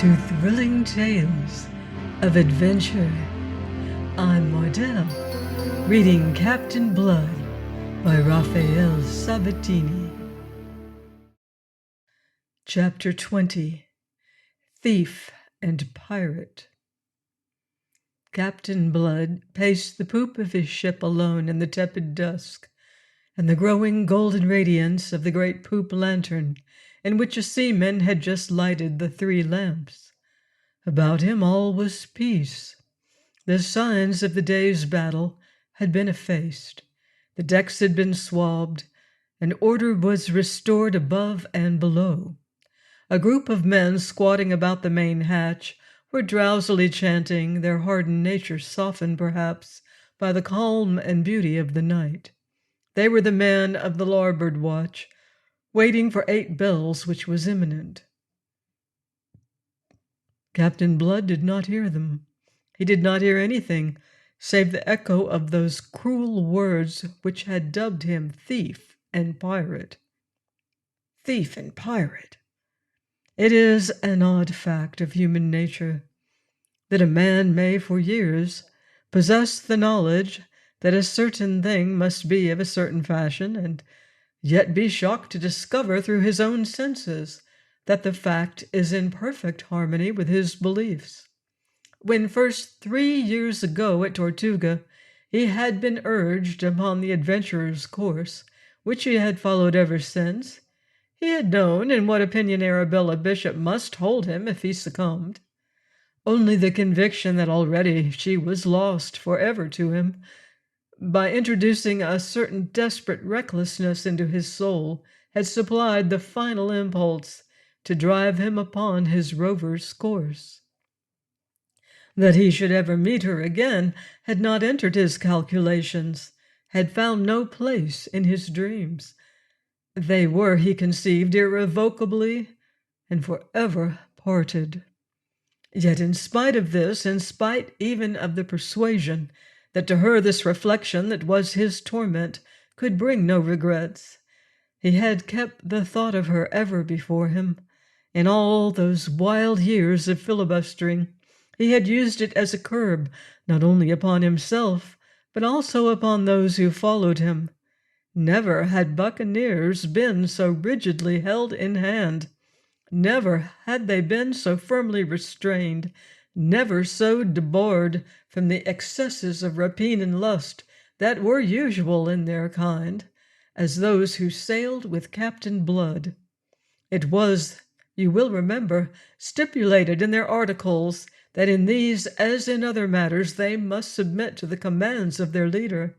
to thrilling tales of adventure. I'm Mardell, reading Captain Blood by Raphael Sabatini. Chapter 20. Thief and Pirate. Captain Blood paced the poop of his ship alone in the tepid dusk, and the growing golden radiance of the great poop lantern in which a seaman had just lighted the 3 lamps. About him all was peace. The signs of the day's battle had been effaced. The decks had been swabbed, and order was restored above and below. A group of men squatting about the main hatch were drowsily chanting, their hardened natures softened perhaps by the calm and beauty of the night. They were the men of the larboard watch, waiting for 8 bells, which was imminent. Captain Blood did not hear them. He did not hear anything save the echo of those cruel words which had dubbed him thief and pirate. Thief and pirate! It is an odd fact of human nature that a man may for years possess the knowledge that a certain thing must be of a certain fashion, and yet be shocked to discover through his own senses that the fact is in perfect harmony with his beliefs. When first 3 years ago at Tortuga he had been urged upon the adventurer's course, which he had followed ever since, he had known in what opinion Arabella Bishop must hold him if he succumbed. Only the conviction that already she was lost forever to him, by introducing a certain desperate recklessness into his soul, had supplied the final impulse to drive him upon his rover's course. That he should ever meet her again had not entered his calculations, had found no place in his dreams. They were, he conceived, irrevocably and forever parted. Yet in spite of this, in spite even of the persuasion that to her this reflection that was his torment could bring no regrets, he had kept the thought of her ever before him. In all those wild years of filibustering, he had used it as a curb, not only upon himself, but also upon those who followed him. Never had buccaneers been so rigidly held in hand. Never had they been so firmly restrained, never so debarred from the excesses of rapine and lust that were usual in their kind, as those who sailed with Captain Blood. It was, you will remember, stipulated in their articles that in these as in other matters they must submit to the commands of their leader,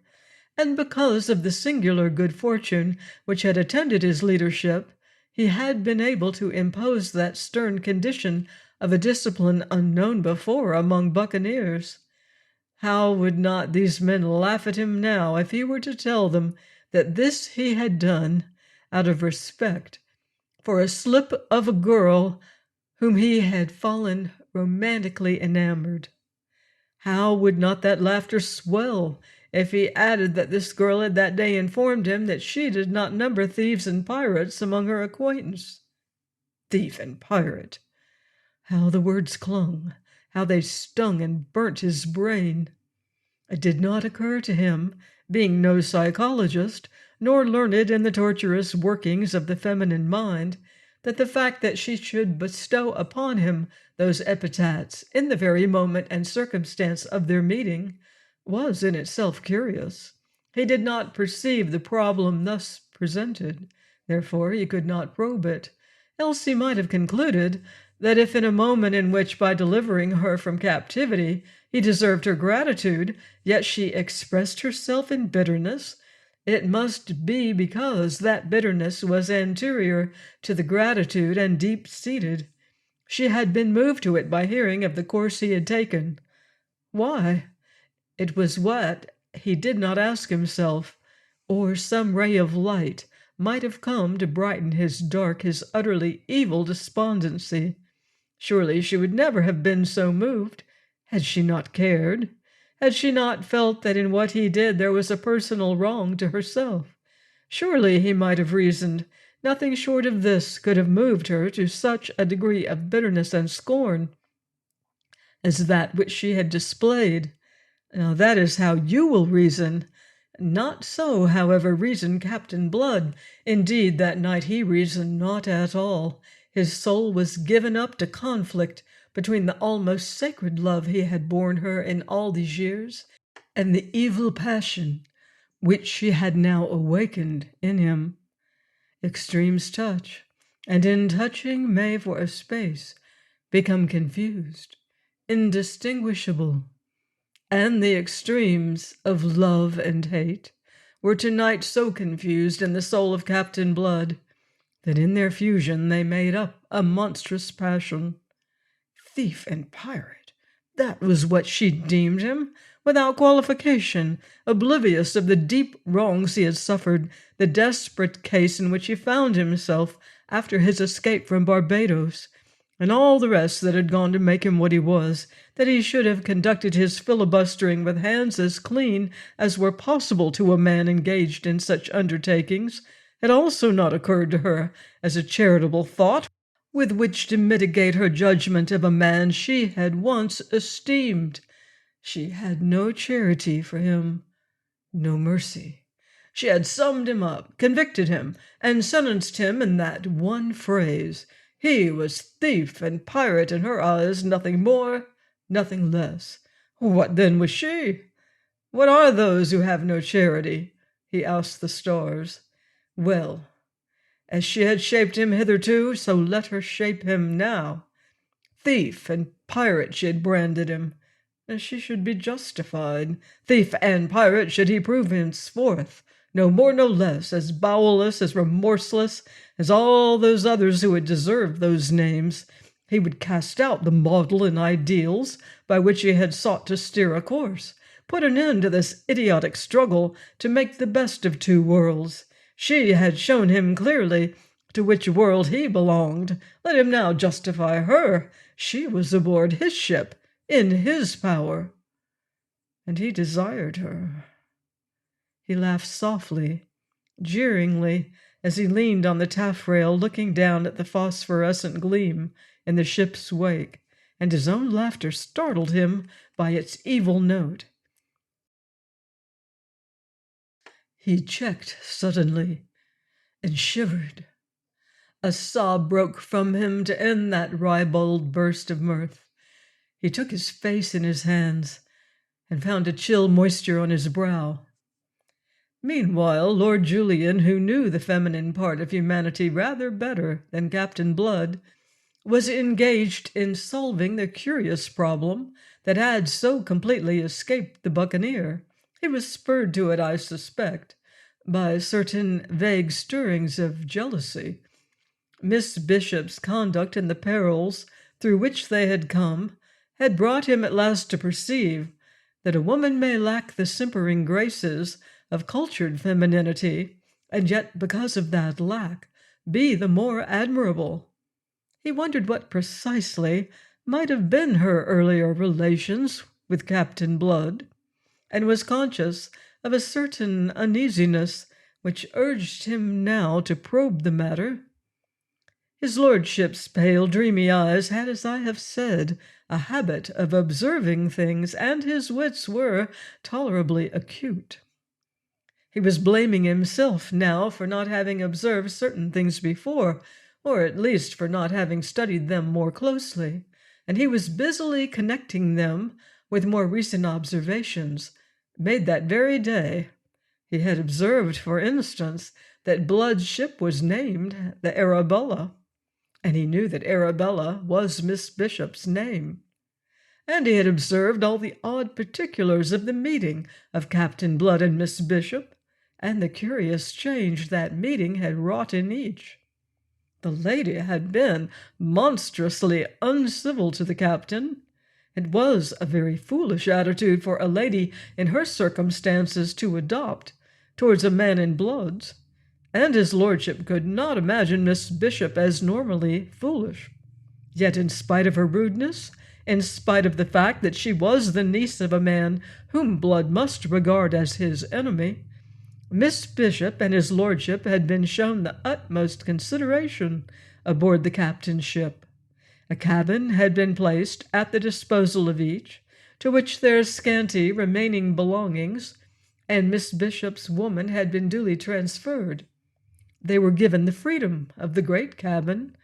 and because of the singular good fortune which had attended his leadership, he had been able to impose that stern condition of a discipline unknown before among buccaneers. How would not these men laugh at him now if he were to tell them that this he had done out of respect for a slip of a girl whom he had fallen romantically enamored? How would not that laughter swell if he added that this girl had that day informed him that she did not number thieves and pirates among her acquaintance? Thief and pirate! How the words clung, how they stung and burnt his brain! It did not occur to him, being no psychologist, nor learned in the tortuous workings of the feminine mind, that the fact that she should bestow upon him those epithets in the very moment and circumstance of their meeting was in itself curious. He did not perceive the problem thus presented, therefore he could not probe it, else he might have concluded that if in a moment in which by delivering her from captivity he deserved her gratitude, yet she expressed herself in bitterness, it must be because that bitterness was anterior to the gratitude and deep-seated. She had been moved to it by hearing of the course he had taken. Why? It was what he did not ask himself, or some ray of light might have come to brighten his dark, his utterly evil despondency. Surely she would never have been so moved had she not cared. Had she not felt that in what he did there was a personal wrong to herself? Surely, he might have reasoned, Nothing short of this could have moved her to such a degree of bitterness and scorn as that which she had displayed. Now that is how you will reason. Not so, however, reasoned Captain Blood. Indeed, that night he reasoned not at all. His soul was given up to conflict between the almost sacred love he had borne her in all these years and the evil passion which she had now awakened in him. Extremes touch, and in touching may for a space become confused, indistinguishable. And the extremes of love and hate were tonight so confused in the soul of Captain Blood that in their fusion they made up a monstrous passion. Thief and pirate, that was what she deemed him, without qualification, oblivious of the deep wrongs he had suffered, the desperate case in which he found himself after his escape from Barbados, and all the rest that had gone to make him what he was, that he should have conducted his filibustering with hands as clean as were possible to a man engaged in such undertakings, had also not occurred to her as a charitable thought with which to mitigate her judgment of a man she had once esteemed. She had no charity for him, no mercy. She had summed him up, convicted him, and sentenced him in that one phrase. He was thief and pirate in her eyes, nothing more, nothing less. What then was she? What are those who have no charity? He asked the stars. Well, as she had shaped him hitherto, so let her shape him now. Thief and pirate she had branded him, and she should be justified. Thief and pirate should he prove henceforth, no more no less, as bowelless, as remorseless as all those others who had deserved those names. He would cast out the model and ideals by which he had sought to steer a course, put an end to this idiotic struggle to make the best of two worlds. She had shown him clearly to which world he belonged. Let him now justify her. She was aboard his ship, in his power, and he desired her. He laughed softly, jeeringly, as he leaned on the taffrail looking down at the phosphorescent gleam in the ship's wake, and his own laughter startled him by its evil note. He checked suddenly and shivered. A sob broke from him to end that ribald burst of mirth. He took his face in his hands and found a chill moisture on his brow. Meanwhile, Lord Julian, who knew the feminine part of humanity rather better than Captain Blood, was engaged in solving the curious problem that had so completely escaped the buccaneer. He was spurred to it, I suspect, by certain vague stirrings of jealousy. Miss Bishop's conduct and the perils through which they had come had brought him at last to perceive that a woman may lack the simpering graces of cultured femininity, and yet, because of that lack, be the more admirable. He wondered what precisely might have been her earlier relations with Captain Blood, and was conscious of a certain uneasiness which urged him now to probe the matter. His lordship's pale, dreamy eyes had, as I have said, a habit of observing things, and his wits were tolerably acute. He was blaming himself now for not having observed certain things before, or at least for not having studied them more closely, and he was busily connecting them with more recent observations, made that very day. He had observed, for instance, that Blood's ship was named the Arabella, and he knew that Arabella was Miss Bishop's name. And he had observed all the odd particulars of the meeting of Captain Blood and Miss Bishop, and the curious change that meeting had wrought in each. The lady had been monstrously uncivil to the captain. It was a very foolish attitude for a lady in her circumstances to adopt towards a man in Blood's, and his lordship could not imagine Miss Bishop as normally foolish. Yet in spite of her rudeness, in spite of the fact that she was the niece of a man whom Blood must regard as his enemy, Miss Bishop and his lordship had been shown the utmost consideration aboard the captain's ship. A cabin had been placed at the disposal of each, to which their scanty remaining belongings and Miss Bishop's woman had been duly transferred. They were given the freedom of the great cabin,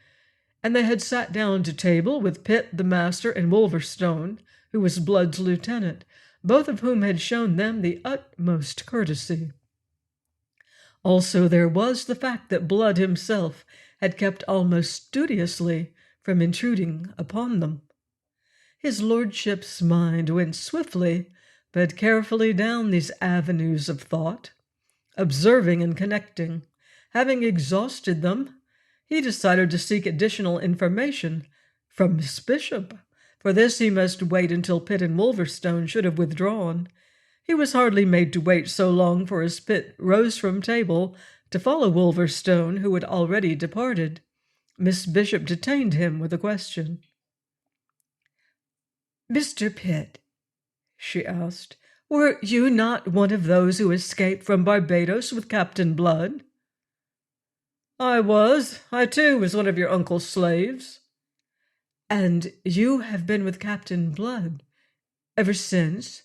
and they had sat down to table with Pitt the master and Wolverstone, who was Blood's lieutenant, both of whom had shown them the utmost courtesy. Also there was the fact that Blood himself had kept almost studiously from intruding upon them. His lordship's mind went swiftly but carefully down these avenues of thought, observing and connecting. Having exhausted them, he decided to seek additional information from Miss Bishop. For this he must wait until Pitt and Wolverstone should have withdrawn. He was hardly made to wait so long, for as Pitt rose from table to follow Wolverstone, who had already departed, Miss Bishop detained him with a question. "Mr. Pitt," she asked, "were you not one of those who escaped from Barbados with Captain Blood?" "I was. I, too, was one of your uncle's slaves." "And you have been with Captain Blood ever since?"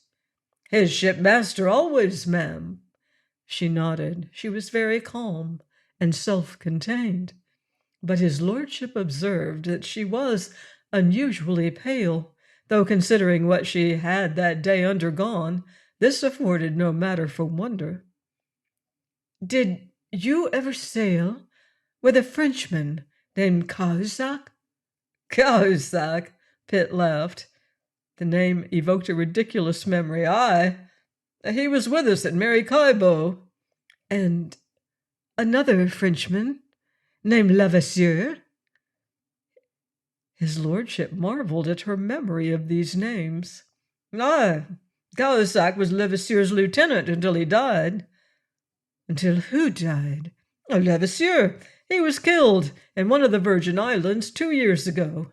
"His shipmaster always, ma'am." She nodded. She was very calm and self-contained, but his lordship observed that she was unusually pale, though considering what she had that day undergone, this afforded no matter for wonder. "Did you ever sail with a Frenchman named Cahusac?" "Cahusac?" Pitt laughed. The name evoked a ridiculous memory. "Aye, he was with us at Maracaibo." "And another Frenchman named Levasseur?" His lordship marveled at her memory of these names. "Aye, Cahusac was Levasseur's lieutenant until he died." "Until who died?" "Oh, Levasseur. He was killed in one of the Virgin Islands 2 years ago."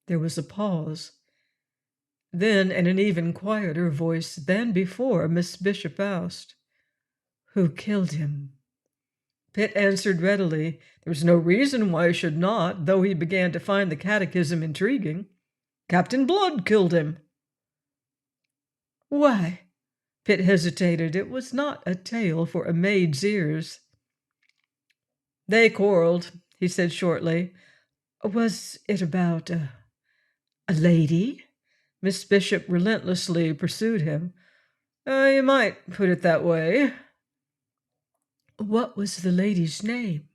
There was a pause. Then, in an even quieter voice than before, Miss Bishop asked, "Who killed him?" Pitt answered readily. There was no reason why he should not, though he began to find the catechism intriguing. "Captain Blood killed him." "Why?" Pitt hesitated. It was not a tale for a maid's ears. "They quarreled," he said shortly. "Was it about a lady?" Miss Bishop relentlessly pursued him. "You might put it that way." "What was the lady's name?"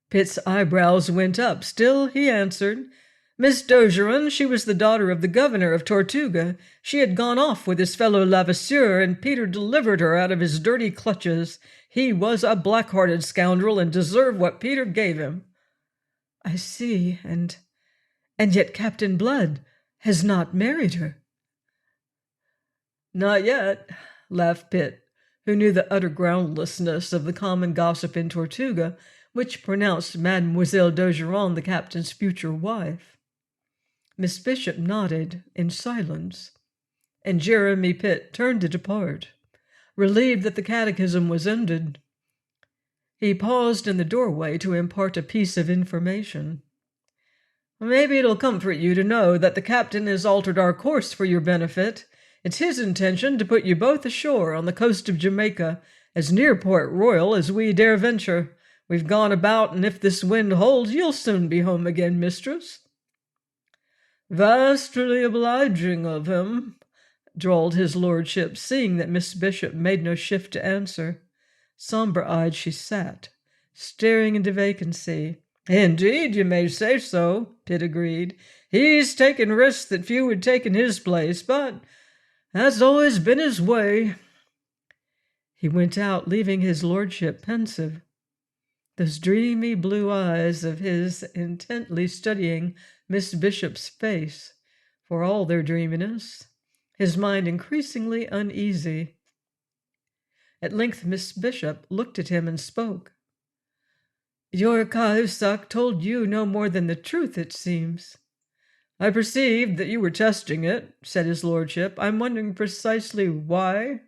Pitt's eyebrows went up. Still he answered, "Miss Dogeron. She was the daughter of the governor of Tortuga. She had gone off with his fellow Lavasseur, and Peter delivered her out of his dirty clutches. He was a black-hearted scoundrel and deserved what Peter gave him." "I see, and yet Captain Blood has not married her." "Not yet," laughed Pitt, who knew the utter groundlessness of the common gossip in Tortuga, which pronounced Mademoiselle d'Ogeron the captain's future wife. Miss Bishop nodded in silence, and Jeremy Pitt turned to depart, relieved that the catechism was ended. He paused in the doorway to impart a piece of information. "Maybe it'll comfort you to know that the captain has altered our course for your benefit. It's his intention to put you both ashore on the coast of Jamaica, as near Port Royal as we dare venture. We've gone about, and if this wind holds, you'll soon be home again, mistress." "Vastly obliging of him," drawled his lordship, seeing that Miss Bishop made no shift to answer. Sombre-eyed she sat, staring into vacancy. "Indeed, you may say so," Pitt agreed. "He's taken risks that few would take in his place, but that's always been his way." He went out, leaving his lordship pensive. Those dreamy blue eyes of his intently studying Miss Bishop's face, for all their dreaminess, his mind increasingly uneasy. At length Miss Bishop looked at him and spoke. "Your Cahusac told you no more than the truth, it seems." "I perceived that you were testing it," said his lordship. "I'm wondering precisely why."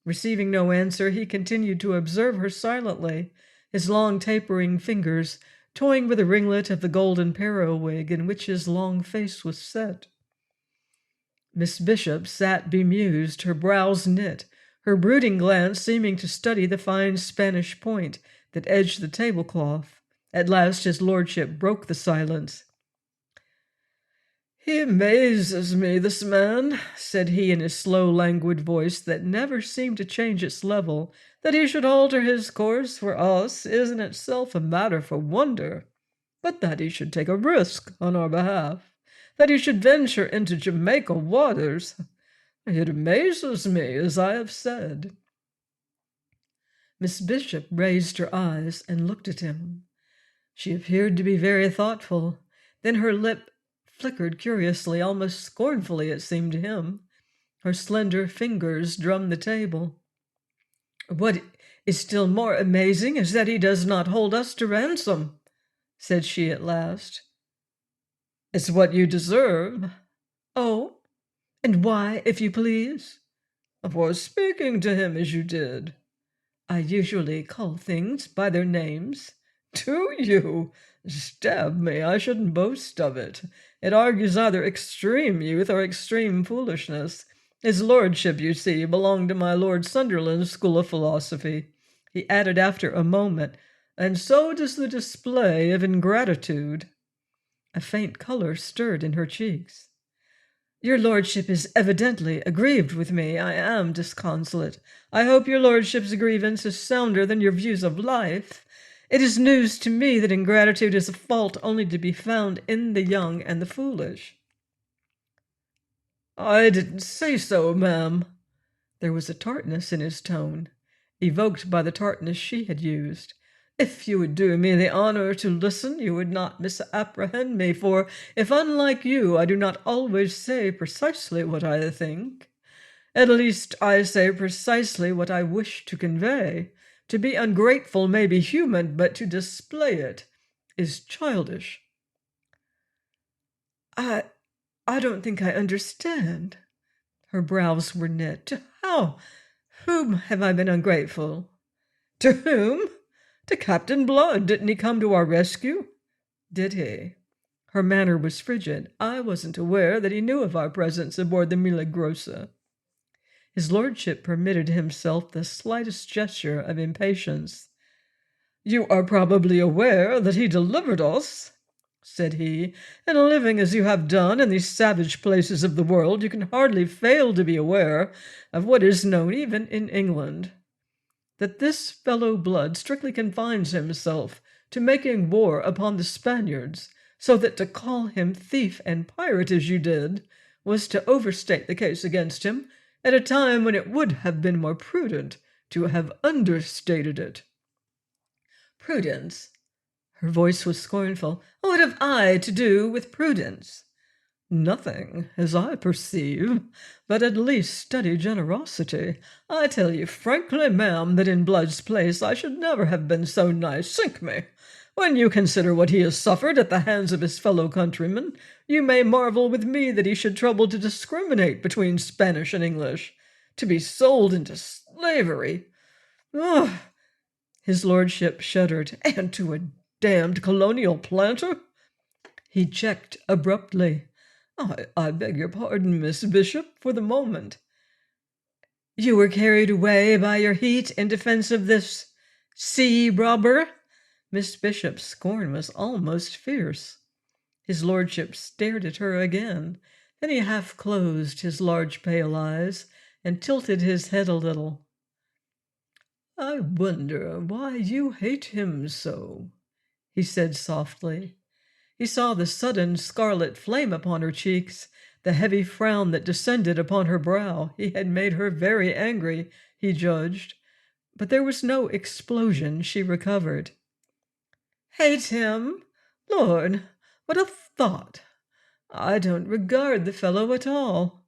Receiving no answer, he continued to observe her silently, his long tapering fingers toying with a ringlet of the golden periwig in which his long face was set. Miss Bishop sat bemused, her brows knit, her brooding glance seeming to study the fine Spanish point that edged the tablecloth. At last his lordship broke the silence. "He amazes me, this man," said he in his slow, languid voice that never seemed to change its level. "That he should alter his course for us is in itself a matter for wonder. But that he should take a risk on our behalf, that he should venture into Jamaica waters, it amazes me, as I have said." Miss Bishop raised her eyes and looked at him. She appeared to be very thoughtful. Then her lip flickered curiously, almost scornfully, it seemed to him. Her slender fingers drummed the table. "What is still more amazing is that he does not hold us to ransom," said she at last. "It's what you deserve." "Oh, and why, if you please?" "For speaking to him as you did." "I usually call things by their names." "Do you? Stab me, I shouldn't boast of it. It argues either extreme youth or extreme foolishness. His lordship, you see, belonged to my Lord Sunderland's school of philosophy." He added after a moment, "and so does the display of ingratitude." A faint color stirred in her cheeks. "Your lordship is evidently aggrieved with me. I am disconsolate. I hope your lordship's grievance is sounder than your views of life. It is news to me that ingratitude is a fault only to be found in the young and the foolish." "I didn't say so, ma'am." There was a tartness in his tone, evoked by the tartness she had used. "If you would do me the honor to listen, you would not misapprehend me, for if, unlike you, I do not always say precisely what I think, at least I say precisely what I wish to convey. To be ungrateful may be human, but to display it is childish." I don't think I understand." Her brows were knit. "To whom have I been ungrateful?" "To whom? To Captain Blood. Didn't he come to our rescue?" "Did he?" Her manner was frigid. "I wasn't aware that he knew of our presence aboard the Milagrosa." His lordship permitted himself the slightest gesture of impatience. "You are probably aware that he delivered us," said he, "and living as you have done in these savage places of the world, you can hardly fail to be aware of what is known even in England, that this fellow Blood strictly confines himself to making war upon the Spaniards, so that to call him thief and pirate as you did was to overstate the case against him at a time when it would have been more prudent to have understated it." "Prudence?" Her voice was scornful. "What have I to do with prudence?" "Nothing, as I perceive, but at least study generosity. I tell you frankly, ma'am, that in Blood's place I should never have been so nice, sink me. When you consider what he has suffered at the hands of his fellow countrymen, you may marvel with me that he should trouble to discriminate between Spanish and English. To be sold into slavery! Ugh!" His lordship shuddered. "And to a damned colonial planter?" He checked abruptly. I beg your pardon, Miss Bishop, for the moment." "You were carried away by your heat in defense of this sea robber?" Miss Bishop's scorn was almost fierce. His lordship stared at her again. Then he half closed his large pale eyes and tilted his head a little. "I wonder why you hate him so," he said softly. He saw the sudden scarlet flame upon her cheeks, the heavy frown that descended upon her brow. He had made her very angry, he judged, but there was no explosion. She recovered. "Hate him? Lord, what a thought! I don't regard the fellow at all."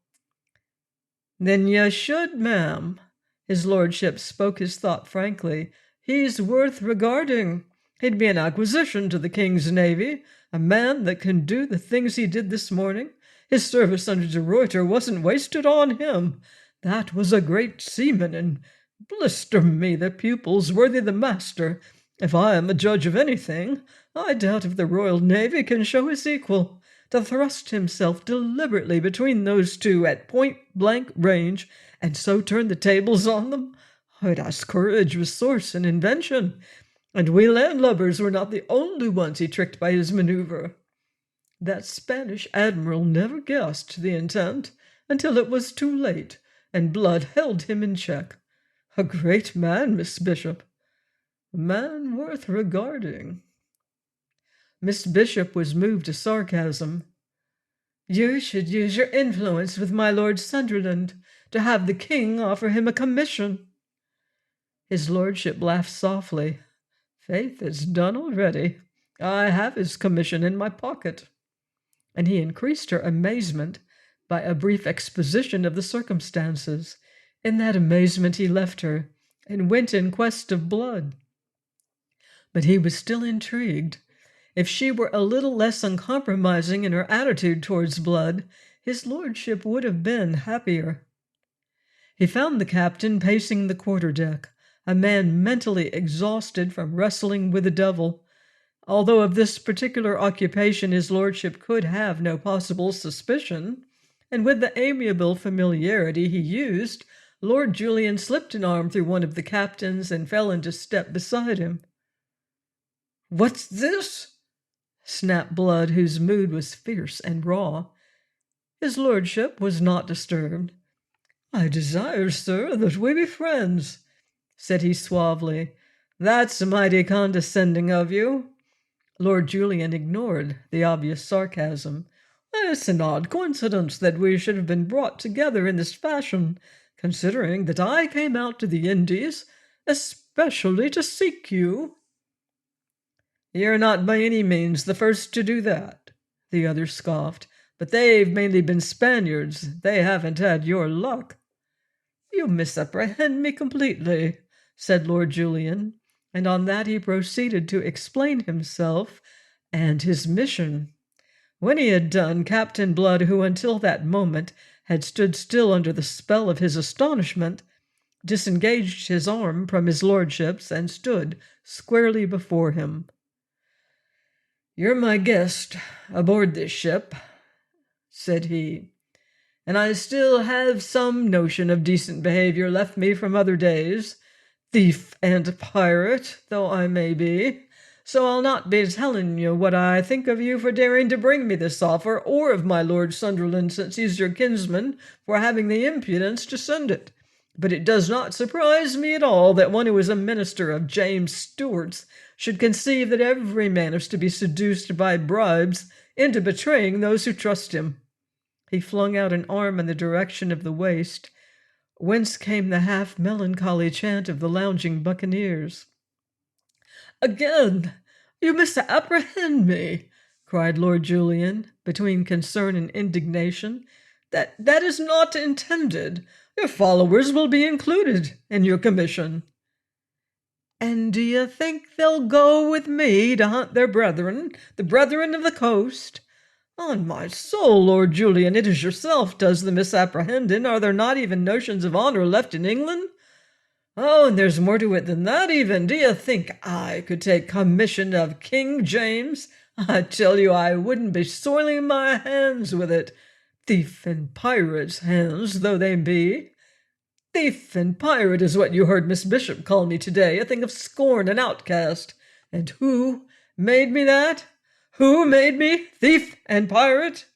"Then you should, ma'am." His lordship spoke his thought frankly. "He's worth regarding. He'd be an acquisition to the King's Navy, a man that can do the things he did this morning. His service under De Ruyter wasn't wasted on him. That was a great seaman, and blister me, the pupil's worthy the master. If I am a judge of anything, I doubt if the Royal Navy can show his equal. To thrust himself deliberately between those two at point-blank range, and so turn the tables on them, it has courage, resource, and invention. And we landlubbers were not the only ones he tricked by his maneuver. That Spanish admiral never guessed the intent until it was too late, and blood held him in check. A great man, Miss Bishop. A man worth regarding. Miss Bishop was moved to sarcasm. You should use your influence with my Lord Sunderland to have the king offer him a commission. His lordship laughed softly. Faith, it's done already. I have his commission in my pocket. And he increased her amazement by a brief exposition of the circumstances. In that amazement he left her, and went in quest of blood. But he was still intrigued. If she were a little less uncompromising in her attitude towards blood, his lordship would have been happier. He found the captain pacing the quarter-deck, a man mentally exhausted from wrestling with the devil. Although of this particular occupation his lordship could have no possible suspicion, and with the amiable familiarity he used, Lord Julian slipped an arm through one of the captain's and fell into step beside him. "What's this?" snapped Blood, whose mood was fierce and raw. His lordship was not disturbed. "I desire, sir, that we be friends," said he suavely. "That's mighty condescending of you." Lord Julian ignored the obvious sarcasm. "It's an odd coincidence that we should have been brought together in this fashion, considering that I came out to the Indies especially to seek you." "You're not by any means the first to do that," the other scoffed. "But they've mainly been Spaniards. They haven't had your luck." "You misapprehend me completely," said Lord Julian, and on that he proceeded to explain himself and his mission. When he had done, Captain Blood, who until that moment had stood still under the spell of his astonishment, disengaged his arm from his lordship's and stood squarely before him. "You're my guest aboard this ship," said he, "and I still have some notion of decent behavior left me from other days, thief and pirate though I may be, so I'll not be telling you what I think of you for daring to bring me this offer, or of my Lord Sunderland, since he's your kinsman, for having the impudence to send it. But it does not surprise me at all that one who is a minister of James Stuart's should conceive that every man is to be seduced by bribes into betraying those who trust him." He flung out an arm in the direction of the waist, whence came the half-melancholy chant of the lounging buccaneers. "Again, you misapprehend me," cried Lord Julian, between concern and indignation. That is not intended. Your followers will be included in your commission." "And do you think they'll go with me to hunt their brethren, the brethren of the coast?" "On my soul, Lord Julian, it is yourself does the misapprehending. Are there not even notions of honor left in England?" "Oh, and there's more to it than that even. Do you think I could take commission of King James? I tell you I wouldn't be soiling my hands with it, thief and pirate's hands though they be. Thief and pirate is what you heard Miss Bishop call me today, a thing of scorn and outcast. And who made me that? Who made me thief and pirate?"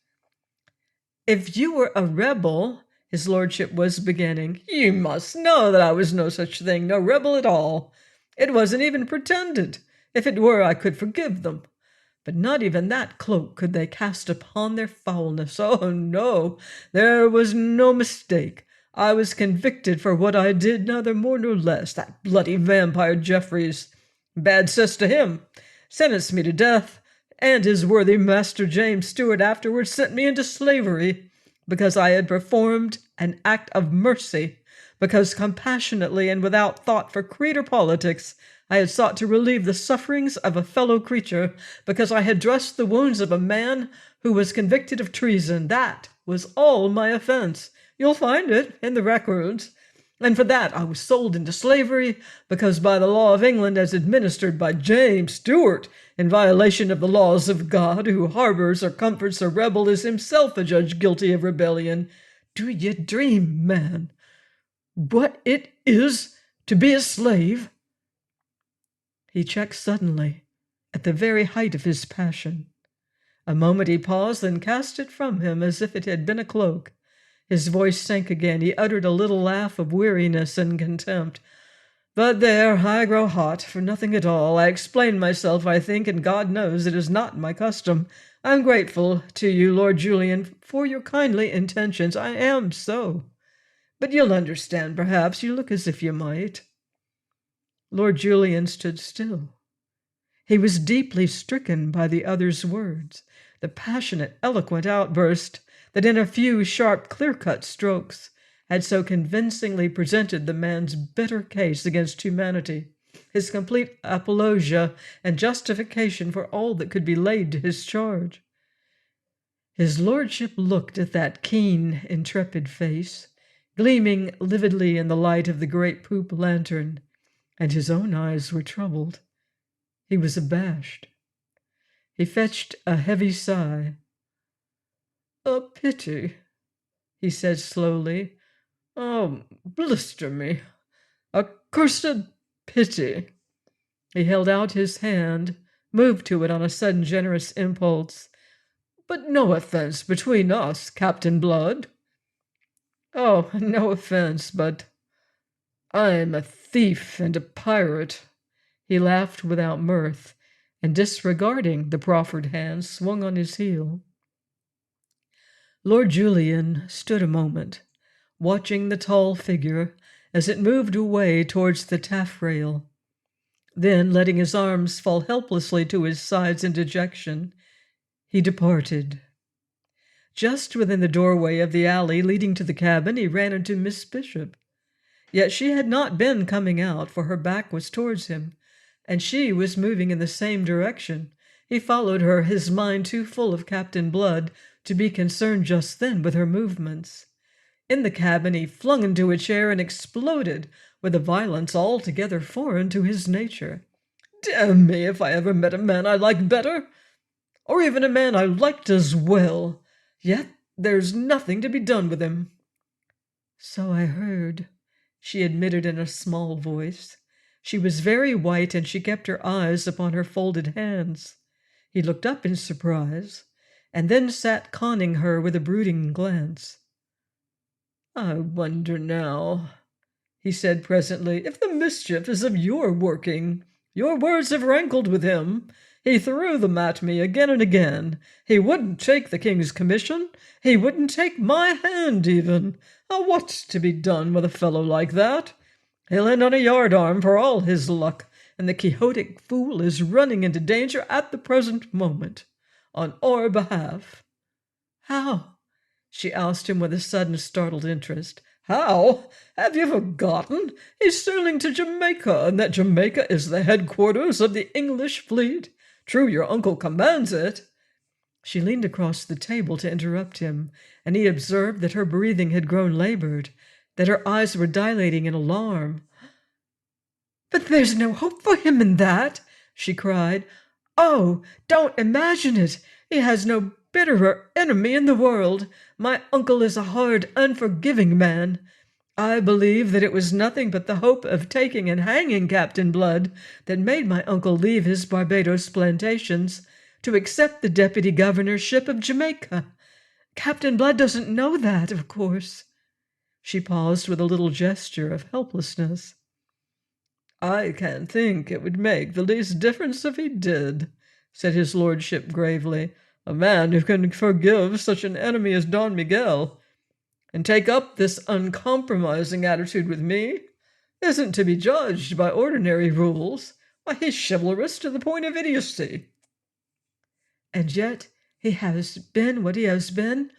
"If you were a rebel," his lordship was beginning. "You must know that I was no such thing, no rebel at all. It wasn't even pretended. If it were, I could forgive them. But not even that cloak could they cast upon their foulness. Oh, no, there was no mistake. I was convicted for what I did, neither more nor less. That bloody vampire Jeffreys, bad cess to him, sentenced me to death, and his worthy master James Stuart afterwards sent me into slavery, because I had performed an act of mercy, because compassionately and without thought for creed or politics I had sought to relieve the sufferings of a fellow creature, because I had dressed the wounds of a man who was convicted of treason. That was all my offense. You'll find it in the records. And for that I was sold into slavery, because by the law of England as administered by James Stuart, in violation of the laws of God, who harbors or comforts a rebel is himself a judge guilty of rebellion. Do ye dream, man, what it is to be a slave?" He checked suddenly, at the very height of his passion. A moment he paused, then cast it from him as if it had been a cloak. His voice sank again. He uttered a little laugh of weariness and contempt. "But there, I grow hot for nothing at all. I explain myself, I think, and God knows it is not my custom. I'm grateful to you, Lord Julian, for your kindly intentions. I am so. But you'll understand, perhaps. You look as if you might." Lord Julian stood still. He was deeply stricken by the other's words, the passionate, eloquent outburst that in a few sharp, clear-cut strokes had so convincingly presented the man's bitter case against humanity, his complete apologia and justification for all that could be laid to his charge. His lordship looked at that keen, intrepid face, gleaming lividly in the light of the great poop lantern, and his own eyes were troubled. He was abashed. He fetched a heavy sigh. "A pity," he said slowly. "Oh, blister me! A cursed pity!" He held out his hand, moved to it on a sudden generous impulse. "But no offense between us, Captain Blood." "Oh, no offense, but I'm a thief and a pirate." He laughed without mirth, and disregarding the proffered hand, swung on his heel. Lord Julian stood a moment, watching the tall figure as it moved away towards the taffrail. Then, letting his arms fall helplessly to his sides in dejection, he departed. Just within the doorway of the alley leading to the cabin, he ran into Miss Bishop. Yet she had not been coming out, for her back was towards him, and she was moving in the same direction. He followed her, his mind too full of Captain Blood to be concerned just then with her movements. In the cabin he flung into a chair and exploded with a violence altogether foreign to his nature. "Damn me if I ever met a man I liked better, or even a man I liked as well. Yet there's nothing to be done with him." "So I heard," she admitted in a small voice. She was very white, and she kept her eyes upon her folded hands. He looked up in surprise, and then sat conning her with a brooding glance. "I wonder now," he said presently, "if the mischief is of your working. Your words have rankled with him. He threw them at me again and again. He wouldn't take the king's commission. He wouldn't take my hand even. What's to be done with a fellow like that? He'll end on a yardarm for all his luck, and the quixotic fool is running into danger at the present moment, on our behalf." "How?" she asked him with a sudden startled interest. "How? Have you forgotten? He's sailing to Jamaica, and that Jamaica is the headquarters of the English fleet. True, your uncle commands it." She leaned across the table to interrupt him, and he observed that her breathing had grown labored, that her eyes were dilating in alarm. "But there's no hope for him in that," she cried. "Oh, don't imagine it. He has no bitterer enemy in the world. My uncle is a hard, unforgiving man. I believe that it was nothing but the hope of taking and hanging Captain Blood that made my uncle leave his Barbados plantations to accept the deputy governorship of Jamaica. Captain Blood doesn't know that, of course." She paused with a little gesture of helplessness. "I can't think it would make the least difference if he did," said his lordship gravely. "A man who can forgive such an enemy as Don Miguel and take up this uncompromising attitude with me isn't to be judged by ordinary rules. Why, he's chivalrous to the point of idiocy." "And yet he has been what he has been,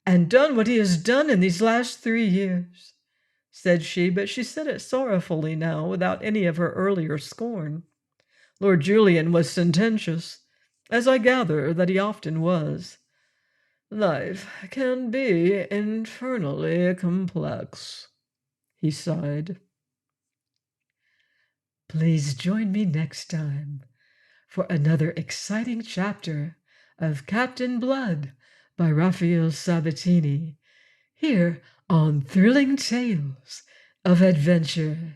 and done what he has done in these last 3 years," said she, but she said it sorrowfully now, without any of her earlier scorn. Lord Julian was sententious, as I gather that he often was. Life can be infernally complex, he sighed. Please join me next time for another exciting chapter of Captain Blood by Raphael Sabatini, here on Thrilling Tales of Adventure.